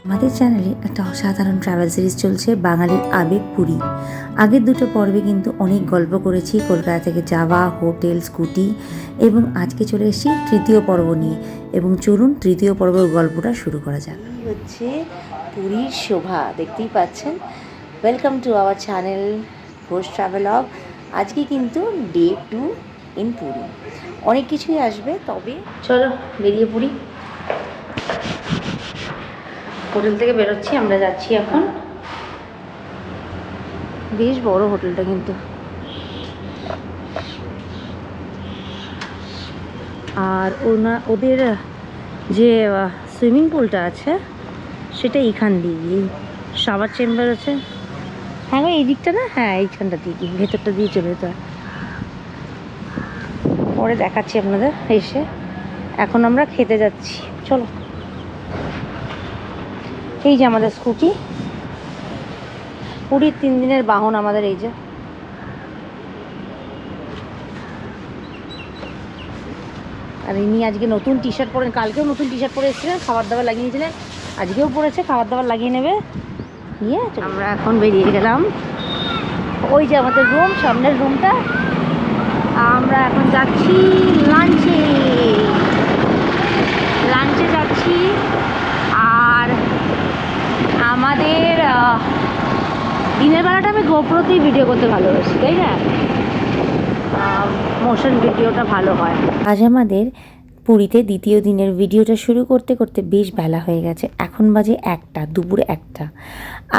আমাদের চ্যানেলে একটা অসাধারণ ট্রাভেল সিরিজ চলছে, বাঙালির আবেগ পুরী। আগের দুটো পর্বে কিন্তু অনেক গল্প করেছি কলকাতা থেকে যাওয়া, হোটেল, স্কুটি, এবং আজকে চলে এসেছি তৃতীয় পর্ব নিয়ে। এবং চলুন তৃতীয় পর্বের গল্পটা শুরু করা যাক। হচ্ছে পুরীর শোভা, দেখতেই পাচ্ছেন। Welcome to our channel Ghosh travelogue. আজকে কিন্তু ডে 2 ইন পুরী। অনেক কিছুই আসবে, তবে চলো বেরিয়ে পড়ি। হোটেল থেকে বেরোচ্ছি, আমরা যাচ্ছি এখন। বেশ বড় হোটেলটা কিন্তু। আর ওদের যে সুইমিং পুলটা আছে সেটা এইখান দিয়ে, এই শাওয়ার চেম্বার আছে। হ্যাঁ এই দিকটা না, হ্যাঁ এইখানটা দিয়ে গিয়ে ভেতরটা দিয়ে চলে যেতে হয়। পরে দেখাচ্ছি আপনাদের এসে। এখন আমরা খেতে যাচ্ছি, চলো। এই যে আমাদের স্কুটি, পুরীর 3 দিনের বাহন আমাদের। এই যে আর ইনি আজকে নতুন টি শার্ট পরে, কালকেও নতুন টি শার্ট পরে এসেছিলেন, খাবার দাবার লাগিয়ে নিয়েছিলেন, আজকেও পরেছে, খাবার দাবার লাগিয়ে নেবে নিয়ে আমরা এখন বেরিয়ে গেলাম। ওই যে আমাদের রুম, সামনের রুমটা। আমরা এখন যাচ্ছি লাঞ্চে যাচ্ছি। আর আমাদের দিনের বেলাটা আমি গোপ্রোতেই ভিডিও করতে ভালোবাসি, তাই না? মোশন ভিডিওটা ভালো হয়। আজ আমাদের পুরীতে দ্বিতীয় দিনের ভিডিওটা শুরু করতে করতে বেশ বেলা হয়ে গেছে। এখন বাজে 1টা, দুপুর 1টা।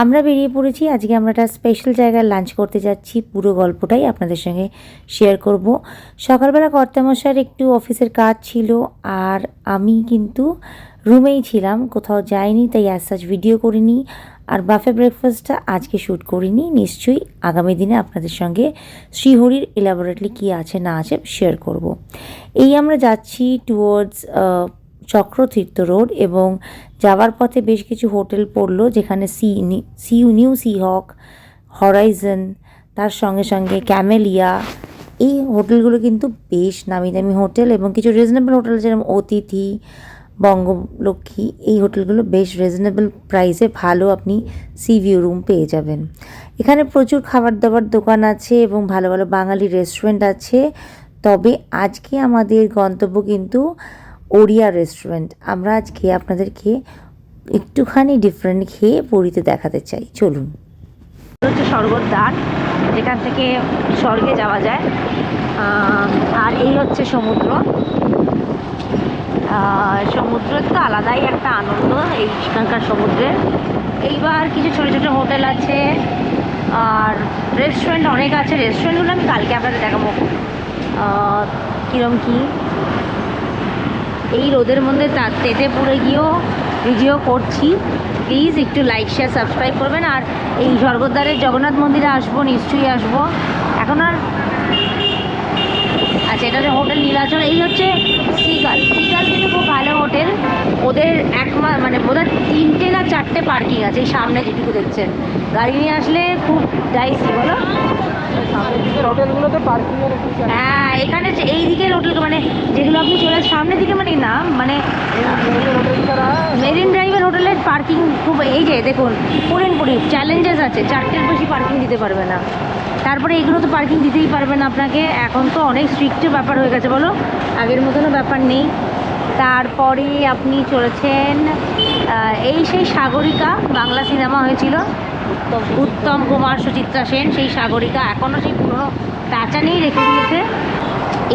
আমরা বেরিয়ে পড়েছি। আজকে আমরা একটা স্পেশাল জায়গায় লাঞ্চ করতে যাচ্ছি। পুরো গল্পটাই আপনাদের সঙ্গে শেয়ার করব। সকালবেলা কর্তামশাইয়ের একটু অফিসের কাজ ছিল, আর আমি কিন্তু রুমেই ছিলাম, কোথাও যাইনি, তাই অ্যাজ সাচ ভিডিও করিনি। আর বাফে ব্রেকফাস্টটা আজকে শ্যুট করিনি। নিশ্চয়ই আগামী দিনে আপনাদের সঙ্গে শ্রীহরির এলাবোরেটলি কী আছে না আছে শেয়ার করব। এই আমরা যাচ্ছি টুয়ার্ডস চক্রতীর্থ রোড, এবং যাওয়ার পথে বেশ কিছু হোটেল পড়লো, যেখানে নিউ সি হক, হরাইজন, তার সঙ্গে সঙ্গে ক্যামেলিয়া। এই হোটেলগুলো কিন্তু বেশ নামি দামি হোটেল, এবং কিছু রিজনেবল হোটেল যেরকম অতিথি, বঙ্গলক্ষ্মী, এই হোটেলগুলো বেশ রিজনেবল প্রাইসে ভালো আপনি সি ভিউ রুম পেয়ে যাবেন। এখানে প্রচুর খাবার দাবার দোকান আছে এবং ভালো ভালো বাঙালি রেস্টুরেন্ট আছে। তবে আজকে আমাদের গন্তব্য কিন্তু ওড়িয়া রেস্টুরেন্ট। আমরা আজকে আপনাদেরকে একটুখানি ডিফারেন্ট খেয়ে পুরীতে দেখাতে চাই, চলুন। হচ্ছে স্বর্গর দ্বার, যেখান থেকে স্বর্গে যাওয়া যায়। আর এই হচ্ছে সমুদ্র। সমুদ্রের তো আলাদাই একটা আনন্দ এইখানকার সমুদ্রের। এইবার কিছু ছোটো ছোটো হোটেল আছে, আর রেস্টুরেন্ট অনেক আছে। রেস্টুরেন্টগুলো আমি কালকে আপনাদের দেখাবো কীরকম কী। এই রোদের মধ্যে তেতে পুড়ে গিয়েও ভিডিও করছি। প্লিজ একটু লাইক, শেয়ার, সাবস্ক্রাইব করবেন। আর এই স্বর্গদ্বারের জগন্নাথ মন্দিরে আসবো, নিশ্চয়ই আসবো। এখন আর আচ্ছা, এটা হচ্ছে হোটেল নীলাচল। এই হচ্ছে সিগাল কিন্তু খুব ভালো হোটেল। ওদের মানে বোধহয় 3টে না 4টে পার্কিং আছে। এই সামনে যেটুকু দেখছেন, গাড়ি নিয়ে আসলে খুব ডাইসি, বলো। হোটেলগুলোতে পার্কিং, হ্যাঁ এখানে এই দিকের হোটেল, মানে যেগুলো আপনি চলে সামনের দিকে, মানে না মানে মেরিন ড্রাইভের হোটেলের পার্কিং খুব। এই যে দেখুন, পুরি চ্যালেঞ্জেস আছে, 4টের বেশি পার্কিং দিতে পারবে না। তারপরে এগুলো তো পার্কিং দিতেই পারবে না আপনাকে। এখন তো অনেক স্ট্রিক্ট ব্যাপার হয়ে গেছে, বলো, আগের মতনও ব্যাপার নেই। তারপরে আপনি চলেছেন এই সেই সাগরিকা, বাংলা সিনেমা হয়েছিল, উত্তম কুমার, সুচিত্রা সেন, সেই সাগরিকা এখনও সেই পুরনো প্যাঁচা নিয়েই রেখে দিয়েছে।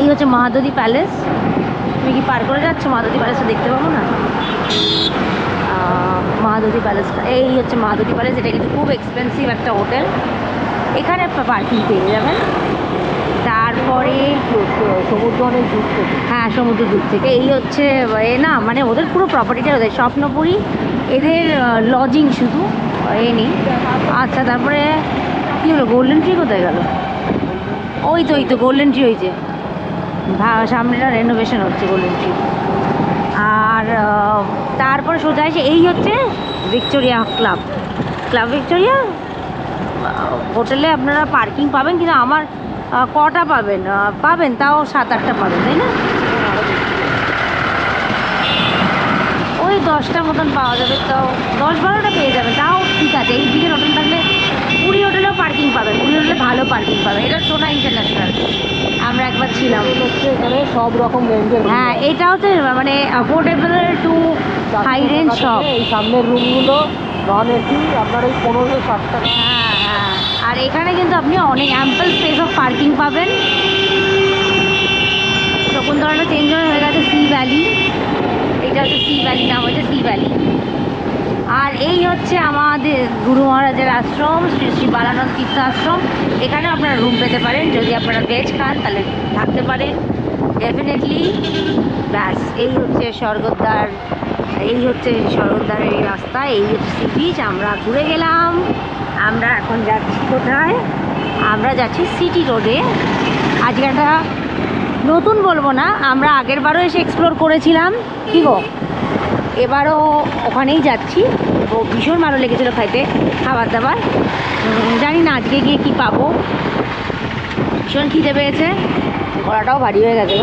এই হচ্ছে মহাদধি প্যালেস। তুমি কি পার করে যাচ্ছ? মহাদধি প্যালেসটা দেখতে পাবো না। মহাদধি প্যালেসটা, এই হচ্ছে মহাদধি প্যালেস। এটা কিন্তু খুব এক্সপেন্সিভ একটা হোটেল। এখানে পার্কিং পেয়ে যাবেন। তারপরে সমুদ্র অনেক দূর থেকে, হ্যাঁ সমুদ্র দূর থেকে। এই হচ্ছে না মানে ওদের পুরো প্রপার্টিটা ওদের, স্বপ্নপুরী এদের লজিং শুধু, এ নেই। আচ্ছা, তারপরে কী হলো, গোল্ডেন ট্রি কোথায় গেল? ওই তো গোল্ডেন ট্রি, ওই যে সামনেটা রেনোভেশন হচ্ছে গোল্ডেন ট্রি। আর তারপরে সোজা এসে এই হচ্ছে ভিক্টোরিয়া ক্লাব ভিক্টোরিয়া। হোটেলে আপনারা পার্কিং পাবেন, কিন্তু আমার কটা পাবেন তাও 7-8টা পাবেন, তাই না? ওই তো 10টা মতন পাওয়া যাবে, তো 10-12টা পেয়ে যাবেন, তাও ঠিক আছে। এই দিকে হোটেল থাকলে পুরী হোটেলেও পার্কিং পাবেন, পুরী হোটেলে ভালো পার্কিং পাবেন। এটা সোনা ইন্টারন্যাশনাল, আমরা একবার ছিলাম। হচ্ছে এখানে সব রকম রেঞ্জের, হ্যাঁ, এটা হচ্ছে মানে অ্যাফোর্ডেবল টু হাই রেঞ্জ সব। এই সামনের রুমগুলো নন এসি আপনার এই 1560 টাকা। হ্যাঁ হ্যাঁ, আর এখানে কিন্তু আপনি অনেক অ্যাম্পল স্পেস অফ পার্কিং পাবেন। শকুন্তলাটা চেঞ্জ হয়ে গেছে সি ভ্যালি, এটা হচ্ছে সি ভ্যালি, নাম হচ্ছে সি ভ্যালি। আর এই হচ্ছে আমাদের গুরু মহারাজের আশ্রম, শ্রী শ্রী বালানন্দ তীর্থ আশ্রম। এখানে আপনারা রুম পেতে পারেন, যদি আপনারা ভেজ খান তাহলে থাকতে পারেন ডেফিনেটলি। ব্যাস, এই হচ্ছে স্বর্গদ্বার, এই হচ্ছে স্বর্গদ্বারের এই রাস্তা, এই হচ্ছে সি বিচ। আমরা ঘুরে গেলাম। আমরা এখন যাচ্ছি কোথায়? আমরা যাচ্ছি সিটি রোডে। আজকে একটা নতুন বলবো না, আমরা আগের বারও এসে এক্সপ্লোর করেছিলাম, কি গো, এবারও ওখানেই যাচ্ছি। ও ভীষণ ভালো লেগেছিলো খাইতে, খাবার দাবার। জানি না আজকে গিয়ে কি পাবো, ভীষণ খিদে পেয়েছে, গলাটাও ভারী হয়ে গেছে।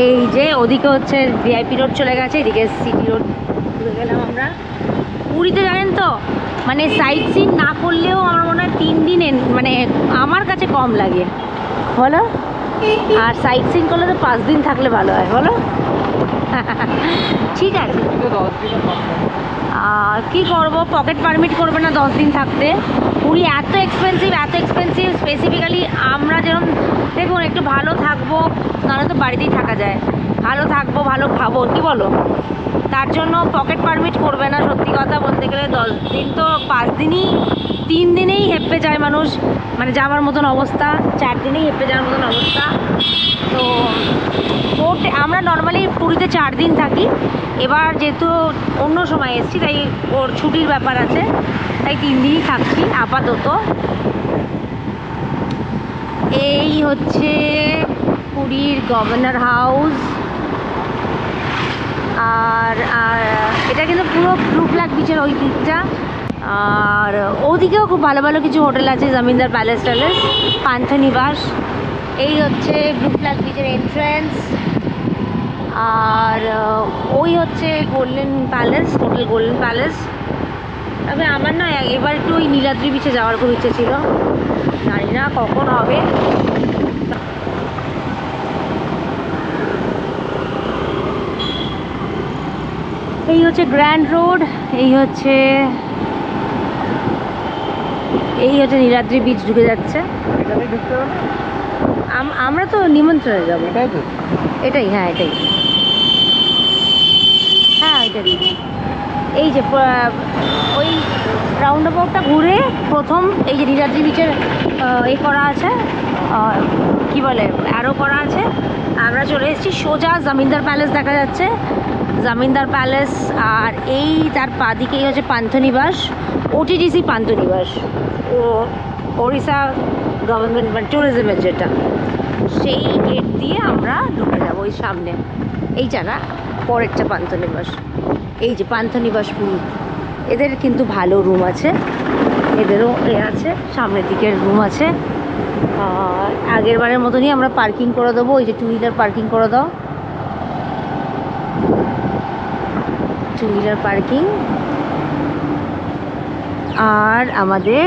এই যে ওদিকে হচ্ছে ভিআইপি রোড চলে গেছে, এদিকে সিটি রোড ঘুরে গেলাম আমরা। পুরীতে জানেন তো, মানে সাইট সিন না করলেও আমার মনে হয় 3 দিন মানে আমার কাছে কম লাগে, বলো? আর সাইট সিন করলে তো 5 দিন থাকলে ভালো হয়, বলো? ঠিক আছে, কী করবো, পকেট পারমিট করবে না 10 দিন থাকতে। পুরী এত এক্সপেন্সিভ, এত এক্সপেন্সিভ। স্পেসিফিক্যালি আমরা যেরকম দেখুন একটু ভালো থাকবো, নাহলে তো বাড়িতেই থাকা যায়। ভালো থাকবো, ভালো খাবো, কি বলো? তার জন্য পকেট পারমিট করবে না। সত্যি কথা বলতে গেলে 10 দিন তো 5 দিনই, 3 দিনেই হেঁপে যায় মানুষ, মানে যাওয়ার মতন অবস্থা। 4 দিনেই হেঁপে যাওয়ার মতন অবস্থা। তো আমরা নর্মালি পুরীতে 4 দিন থাকি। এবার যেহেতু অন্য সময় এসেছি, তাই ওর ছুটির ব্যাপার আছে, তাই 3 দিনই থাকছি আপাতত। এই হচ্ছে পুরীর গভর্নর হাউস। আর এটা কিন্তু পুরো ব্লু ফ্ল্যাগ বিচের ওই দিকটা। আর ওদিকেও খুব ভালো ভালো কিছু হোটেল আছে, জমিদার প্যালেস ট্যালেস, পান্থনিবাস। এই হচ্ছে ব্লু ফ্ল্যাগ বিচের এন্ট্রান্স। আর ওই হচ্ছে golden palace, hotel golden palace. তবে আমার না এবার একটু ওই নীলাদ্রি বিচে যাওয়ার খুব ইচ্ছে ছিল, জানি না কখন হবে। এই হচ্ছে গ্র্যান্ড রোড, এই হচ্ছে নীলাদ্রি বিচ ঢুকে যাচ্ছে। আমরা তো নিমন্ত্রণে যাবো, এটাই, হ্যাঁ এটাই, হ্যাঁ এটাই। এই যে ওই রাউন্ড অ্যাবাউটটা ঘুরে প্রথম এই যে নীলাদ্রি বিচের এই করা আছে, কি বলে, অ্যারো করা আছে। আমরা চলে এসেছি সোজা, জমিদার প্যালেস দেখা যাচ্ছে, জমিদার প্যালেস। আর এই তার পা দিকেই হচ্ছে পান্থনিবাস, ওটিডিসি পান্থনিবাস, ও ওড়িশা গভর্নমেন্ট মানে ট্যুরিজমের যেটা, সেই গেট দিয়ে আমরা ঢুকে যাবো ওই সামনে। এইটা না, পরেরটা পান্থনিবাস। এই যে পান্থনিবাস পুরী, এদের কিন্তু ভালো রুম আছে, এদেরও আছে, সামনের দিকের রুম আছে। আগের বারের মতনই আমরা পার্কিং করে দেবো, ওই যে 2 হুইলার পার্কিং করে দাও, 2 হুইলার পার্কিং। আর আমাদের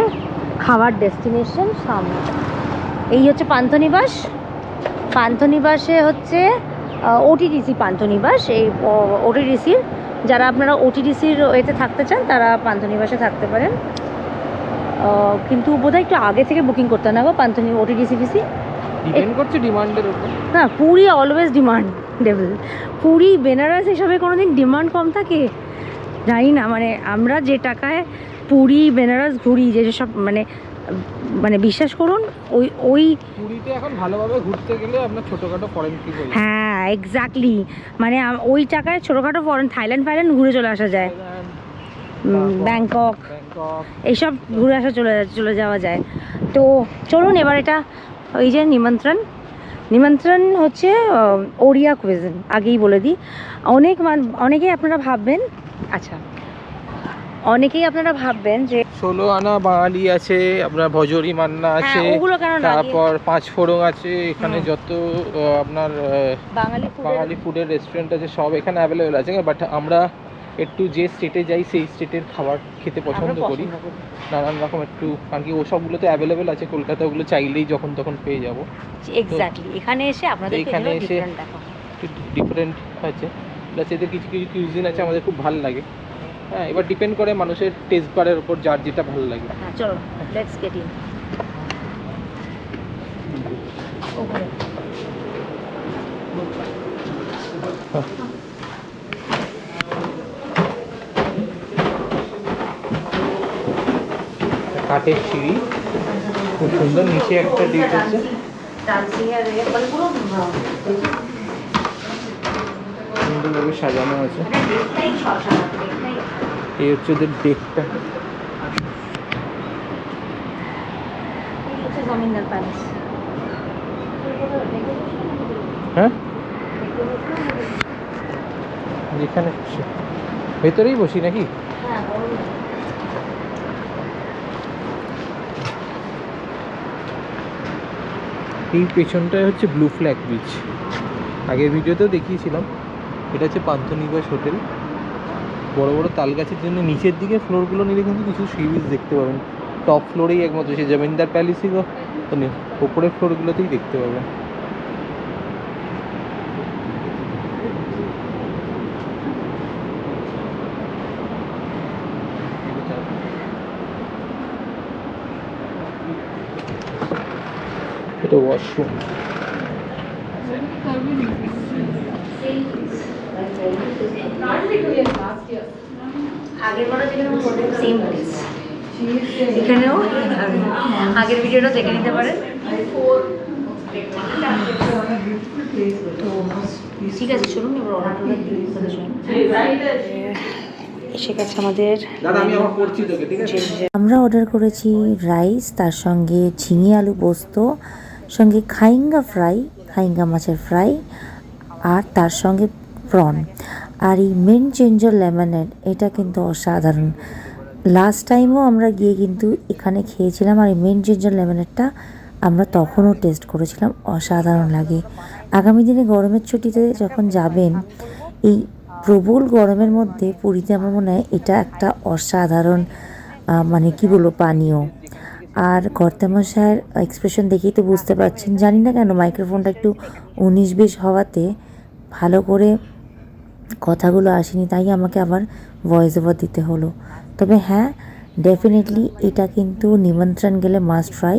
খাবার ডেস্টিনেশন সামনে। এই হচ্ছে পান্থনিবাস। পান্থনিবাসে হচ্ছে ওটিডিসি পান্থনিবাস। এই ওটিডিসির যারা আপনারা ওটিডিসির এতে থাকতে চান তারা পান্থনিবাসে থাকতে পারেন, কিন্তু বোধহয় একটু আগে থেকে বুকিং করতে হবে না গো ওটিডিসি ডিপেন্ড করছে ডিমান্ডের উপর। না, পুরী অলওয়েজ ডিমান্ডেবল। পুরী বেনারস এসবে কোনো দিন ডিমান্ড কম থাকে জানি না। মানে আমরা যে টাকায় পুরী বেনারস ঘুরি, যেসব মানে মানে বিশ্বাস করুন, ওই পুরীতে এখন ভালোভাবে ঘুরতে গেলে আপনার ছোটোখাটো ফরেন ট্রিপ হয়ে যায়। হ্যাঁ এক্স্যাক্টলি, মানে ওই টাকায় ছোটোখাটো ফরেন থাইল্যান্ড ঘুরে চলে আসা যায়, ব্যাংকক এইসব ঘুরে আসা চলে যাওয়া যায়। তো চলুন এবার এটা, ওই যে নিমন্ত্রণ হচ্ছে ওড়িয়া কুইজিন, আগেই বলে দিই। অনেকেই আপনারা ভাববেন, আচ্ছা, অনেকেই আপনারা ভাববেন যে 16 আনা বাঙালি আছে, আপনার ভজরি মান্না আছে, হ্যাঁ, ওগুলো কেন না তারপর 5 ফোড়ং আছে, এখানে হুম। যত আপনার বাঙালি বাঙালি ফুডের রেস্টুরেন্ট আছে সব এখানে অ্যাভেলেবেল আছে। বাট আমরা একটু যে স্টেটে যাই সেই স্টেটের খাবার খেতে পছন্দ করি, নানান রকম একটু, কারণ কি ওসবগুলো তো অ্যাভেলেবেল আছে কলকাতা, ওগুলো চাইলেই যখন তখন পেয়ে যাব। এক্স্যাক্টলি, এখানে এসে আপনাদের এখানে এসে দেখো একটু ডিফারেন্ট আছে, প্লাস এদের কিছু কিছু কিউজিন আছে আমাদের খুব ভালো লাগে। হ্যাঁ, এবার ডিপেন্ড করে মানুষের টেস্ট বারের উপর, যার যেটা ভালো লাগে। হ্যাঁ চলো লেটস গেট ইন। কাঠের সিঁড়ি, খুব সুন্দর, নিচে একটা ডিপ আছে, সুন্দরভাবে সাজানো আছে। এই হচ্ছে ওদের ডেকটা। জমিদার প্যালেস। হ্যাঁ, যেখানে ভেতরেই বসি নাকি? হ্যাঁ, এই পেছনটায় হচ্ছে ব্লু ফ্ল্যাগ বিচ, আগের ভিডিওতেও দেখিয়েছিলাম। এটা হচ্ছে পান্থনিবাস হোটেল। বড় বড় তাল গাছের জন্য নিচের দিকে ফ্লোরগুলো নিলে কিন্তু কিছু সি বিচ দেখতে পাবেন। টপ ফ্লোরেই একমাত্র সে জমিদার প্যালেসই নেই, ওপরের ফ্লোরগুলোতেই দেখতে পাবেন। এটা ওয়াশরুম। এখানেও আগের ভিডিওটা দেখে নিতে পারেন। তো ঠিক আছে, চলুন এবার এসে গেছে আমাদের। আমরা অর্ডার করেছি রাইস, তার সঙ্গে ঝিঙে আলু পোস্ত, সঙ্গে খাইঙ্গা ফ্রাই, খাইঙ্গা মাছের ফ্রাই, আর তার সঙ্গে প্রন। আর এই মেন চেঞ্জার লেমনেড, এটা কিন্তু অসাধারণ। লাস্ট টাইমও আমরা গিয়ে কিন্তু এখানে খেয়েছিলাম, আর এই মেন চেঞ্জার লেমনেডটা আমরা তখনও টেস্ট করেছিলাম, অসাধারণ লাগে। আগামী দিনে গরমের ছুটিতে যখন যাবেন, এই প্রবল গরমের মধ্যে পুরীতে আমার মনে হয় এটা একটা অসাধারণ মানে কি বলবো পানীয়। আর কর্তামশায়ের এক্সপ্রেশন দেখেই তো বুঝতে পারছেন, জানি না কেন মাইক্রোফোনটা একটু 19-20 হওয়াতে ভালো করে কথাগুলো আসেনি, তাই আমাকে আবার ভয়েস ওভার দিতে হলো। তবে হ্যাঁ, ডেফিনেটলি এটা কিন্তু নিমন্ত্রণ গেলে must try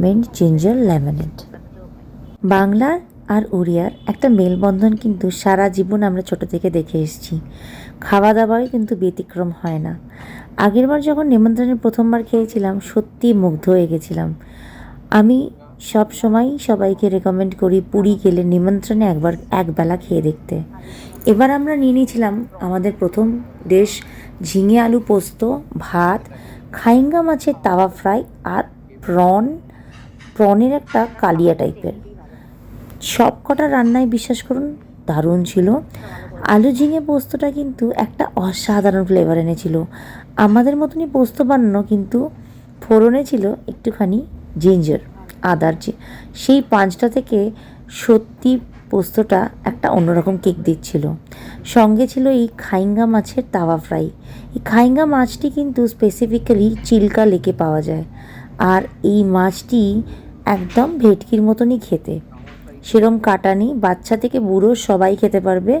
main changer lemonade. বাংলার আর উড়িয়ার একটা মেলবন্ধন কিন্তু সারা জীবন আমরা ছোট থেকে দেখে এসেছি। খাওয়া দাওয়ায় কিন্তু ব্যতিক্রম হয় না। আগেরবার যখন নিমন্ত্রণের প্রথমবার খেয়েছিলাম, সত্যি মুগ্ধ হয়ে গেছিলাম। আমি সব সময় সবাইকে রেকমেন্ড করি পুরী গেলে নিমন্ত্রণে একবার একবেলা খেয়ে দেখতে। এবার আমরা নিয়ে নিয়েছিলাম আমাদের প্রথম ডিশ, ঝিঙে আলু পোস্ত, ভাত, খাইঙ্গা মাছের তাওয়া ফ্রাই, আর প্রনের একটা কালিয়া টাইপের। সব কটা রান্নায় বিশ্বাস করুন দারুণ ছিল। আলু ঝিঙে পোস্তটা কিন্তু একটা অসাধারণ ফ্লেভার এনেছিল। আমাদের মতনই পোস্ত বানানো, কিন্তু ফোড়নে ছিল একটুখানি জিঞ্জার, আদার, সেই পাঁচটা থেকে সত্যি পোস্তটা একটা অন্যরকম কেক দিচ্ছিল। সঙ্গে ছিল এই খাইঙ্গা মাছের তাওয়া ফ্রাই। এই খাইঙ্গা মাছটি কিন্তু স্পেসিফিক্যালি চিল্কা লেকে পাওয়া যায়, আর এই মাছটি একদম ভেটকির মতনই খেতে, সেরম কাটা নেই, বাচ্চা থেকে বুড়ো সবাই খেতে পারবে।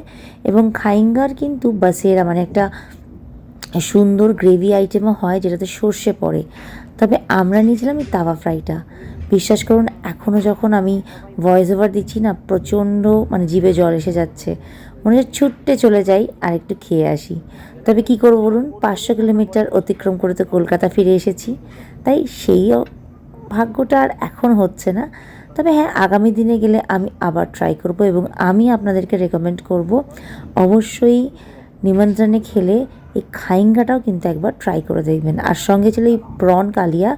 এবং খাইঙ্গার কিন্তু বাসেরা মানে একটা সুন্দর গ্রেভি আইটেমও হয় যেটাতে সর্ষে পড়ে। তবে আমরা নিয়েছিলাম এই তাওয়া ফ্রাইটা। বিশ্বাস করুন, এখনও যখন আমি ভয়েস ওভার দিচ্ছি না, প্রচণ্ড মানে জিভে জল এসে যাচ্ছে, মনে হচ্ছে ছুটতে চলে যাই আর একটু খেয়ে আসি। তবে কি করব বলুন, 500 কিলোমিটার অতিক্রম করে তো কলকাতা ফিরে এসেছি, তাই সেই ভাগ্যটা আর এখন হচ্ছে না। তবে হ্যাঁ, আগামী দিনে গেলে আমি আবার ট্রাই করব, এবং আমি আপনাদেরকে রেকমেন্ড করব অবশ্যই নিমন্ত্রণে খেলে এই খাইঙ্গাটাও কিন্তু একবার ট্রাই করে দেখবেন। আর সঙ্গে ছিল এই প্রন কালিয়া,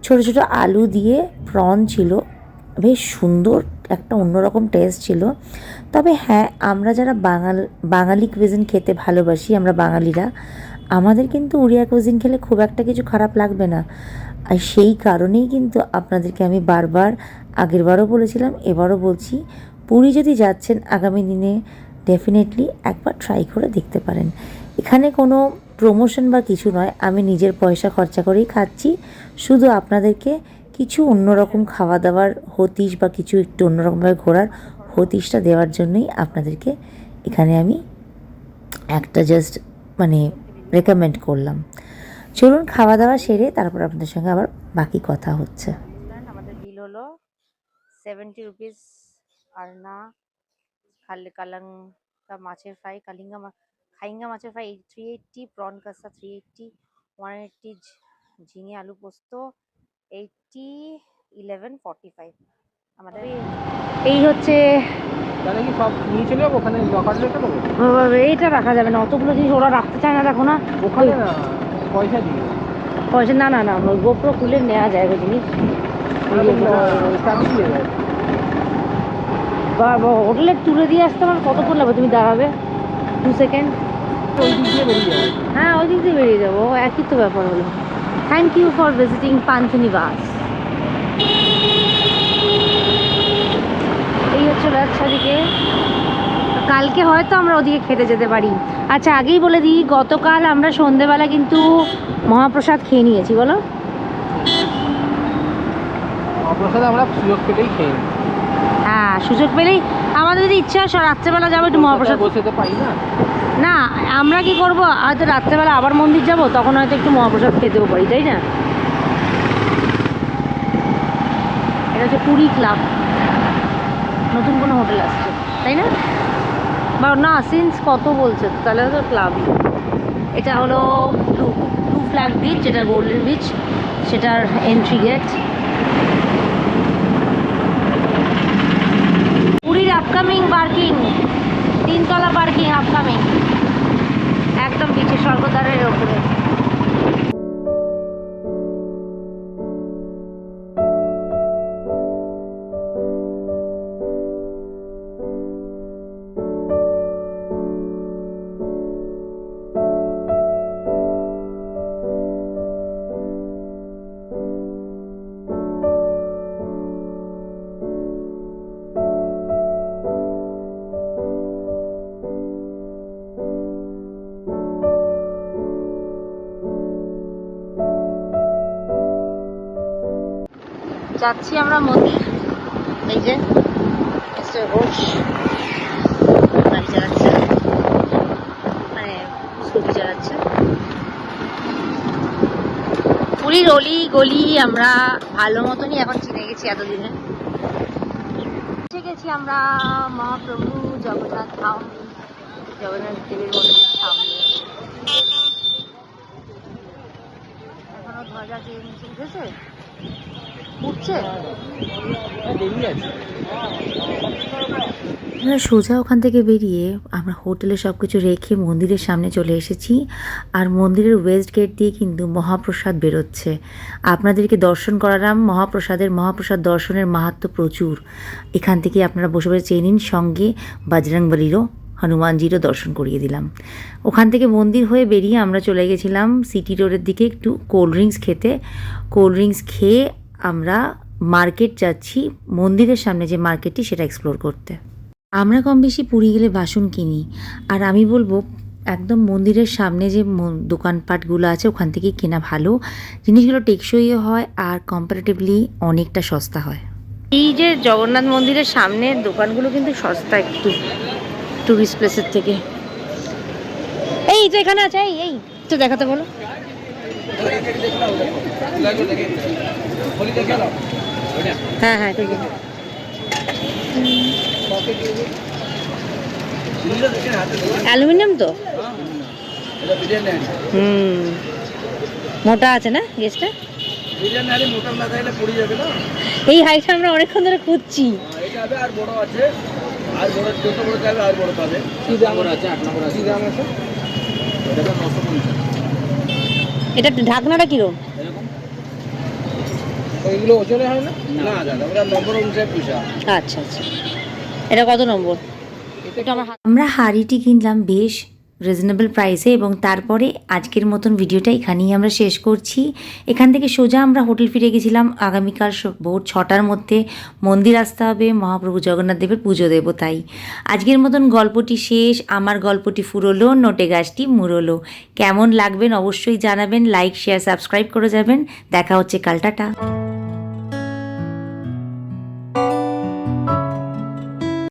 ছোটো ছোটো আলু দিয়ে প্রন ছিল, বেশ সুন্দর একটা অন্যরকম টেস্ট ছিল। তবে হ্যাঁ, আমরা যারা বাঙালি কুইজিন খেতে ভালোবাসি, আমরা বাঙালিরা, আমাদের কিন্তু উড়িয়া কুজিন খেলে খুব একটা কিছু খারাপ লাগবে না, আর সেই কারণেই কিন্তু আপনাদেরকে আমি বারবার আগেরবারও বলেছিলাম, এবারও বলছি, পুরী যদি যাচ্ছেন আগামী দিনে ডেফিনেটলি একবার ট্রাই করে দেখতে পারেন। এখানে কোনো প্রমোশন বা কিছু নয়, আমি নিজের পয়সা খরচা করেই খাচ্ছি, শুধু আপনাদেরকে কিছু অন্যরকম খাওয়া দাওয়ার হতিশ বা কিছু একটু অন্যরকমভাবে ঘোরার হতিশটা দেওয়ার জন্যই আপনাদেরকে এখানে আমি একটা জাস্ট মানে রেকমেন্ড করলাম। চলুন খাওয়া দাওয়া সেরে তারপর আপনাদের সঙ্গে আবার বাকি কথা হচ্ছে। আমাদের বিল হলো 70 রুপিস, আর না কালাঙ্কা মাছের ফ্রাই, খাইঙ্গা মাছের ফ্রাই 380, প্রন কাসা 380, 180 ঝিঙে আলু পোস্ত 80, 1145। আমাদের এই হচ্ছে তাহলে কি সব নিয়ে চলে যাবো ওখানে লকার রেখে দেবো? এইটা রাখা যাবে না, অতগুলো জিনিস ওরা রাখতে চায় না, দেখো না ওখানে না পয়সা দিয়ে পয়সা, না না না গোপ্রো খুলে নেওয়া যায় ওই জিনিস। চাবি দিয়ে দেয়। হোটেলে তুলে দিয়ে আসতে আমার কতক্ষণ লাগবে? তুমি দাঁড়াবে 2 সেকেন্ড, ওই দিক দিয়ে বেরিয়ে যাবে। হ্যাঁ ওই দিক দিয়ে বেরিয়ে যাবো, একই তো ব্যাপার হলো। Thank you for visiting Panthanibas. এই হচ্ছে যাচ্ছে ওদিকে, কালকে হয়তো আমরা ওদিকে খেতে যেতে পারি। আচ্ছা আগেই বলে দিই, গতকাল আমরা সন্ধেবেলা কিন্তু মহাপ্রসাদ খেয়ে নিয়েছি, বলো? মহাপ্রসাদ আমরা সুযোগ পেলেই খেয়ে নিই। হ্যাঁ সুযোগ পেলেই, আমাদের যদি ইচ্ছা হয় রাত্রেবেলা যাবো একটু মহাপ্রসাদ। বসে তো পাই না। না আমরা কি করব, হয়তো রাত্রেবেলা আবার মন্দির যাব, তখন হয়তো একটু মহাপ্রসাদ খেতেও পারি, তাই না? এটা হচ্ছে পুরী ক্লাব, নতুন কোনো হোটেল আসছে তাই না? বা না সিন্স কত বলছে তো, তাহলে তো ক্লাবই। এটা হলো ব্লু ফ্ল্যাগ বিচ, যেটা গোল্ডেন বিচ, সেটার এন্ট্রি গেট। পুরীর আপকামিং পার্কিং, 3 তলা পার্কিং আপকামিং, একদম বিচের স্বর্গদ্বারের ওপরে। যাচ্ছি আমরা মন্দির। এই যে মিস্টার ঘোষ গাড়ি চালাচ্ছে, মানে স্কুটি চালাচ্ছে। পুরীর অলি গলি আমরা ভালো মতনই এখন চিনে গেছি এতদিনে। এসে গেছি আমরা মহাপ্রভু জগন্নাথ ধাম, জগন্নাথ দেবের মন্দিরের সামনে। এখনো ধ্বজা দিয়ে নিচে উঠেছে, উঠছে। আমরা সোজা ওখান থেকে বেরিয়ে আমরা হোটেলে সব কিছু রেখে মন্দিরের সামনে চলে এসেছি, আর মন্দিরের ওয়েস্ট গেট দিয়ে কিন্তু মহাপ্রসাদ বেরোচ্ছে। আপনাদেরকে দর্শন করালাম মহাপ্রসাদ দর্শনের মাহাত্ম্য প্রচুর। এখান থেকে আপনারা বসে বসে চেয়ে নিন, সঙ্গে বজরংবলীরও, হনুমানজিরও দর্শন করিয়ে দিলাম। ওখান থেকে মন্দির হয়ে বেরিয়ে আমরা চলে গেছিলাম সিটি রোডের দিকে একটু কোল্ড ড্রিঙ্কস খেতে। কোল্ড ড্রিঙ্কস খেয়ে আমরা মার্কেট যাচ্ছি, মন্দিরের সামনে যে মার্কেটটি সেটা এক্সপ্লোর করতে। আমরা কম বেশি পুরী গেলে বাসন কিনি, আর আমি বলবো একদম মন্দিরের সামনে যে দোকানপাটগুলো আছে ওখান থেকে কেনা ভালো। জিনিসগুলো টেকসইও হয় আর কম্পারেটিভলি অনেকটা সস্তা হয়। এই যে জগন্নাথ মন্দিরের সামনের দোকানগুলো কিন্তু সস্তা একটু টুরিস্ট প্লেসের থেকে। এই তো এখানে আছে, এই তো দেখাতে বলো। হ্যাঁ হ্যাঁ ঠিক আছে। অ্যালুমিনিয়াম তো, মোটা আছে না গেজটা? এই হাইট আমরা অনেকক্ষণ ধরে খুঁজছি। এটা ঢাকনাটা কিরকম? এগুলো ওজনে হয় না? না দাদা, ওরা নম্বর অনুসারে পয়সা। আচ্ছা আচ্ছা, এটা কত নম্বর? এটা আমরা হাঁড়িটি কিনলাম বেশ রিজনেবল প্রাইসে। এবং তারপরে আজকের মতন ভিডিওটা এখানেই আমরা শেষ করছি। এখান থেকে সোজা আমরা হোটেল ফিরে গেছিলাম। আগামীকাল ভোর 6টার মধ্যে মন্দির আসতে হবে, মহাপ্রভু জগন্নাথ দেবের পুজো দেবো। তাই আজকের মতন গল্পটি শেষ। আমার গল্পটি ফুরোলো, নোটে গাছটি মুড়োলো। কেমন লাগবেন অবশ্যই জানাবেন, লাইক শেয়ার সাবস্ক্রাইব করে যাবেন। দেখা হচ্ছে কাল, টাটা।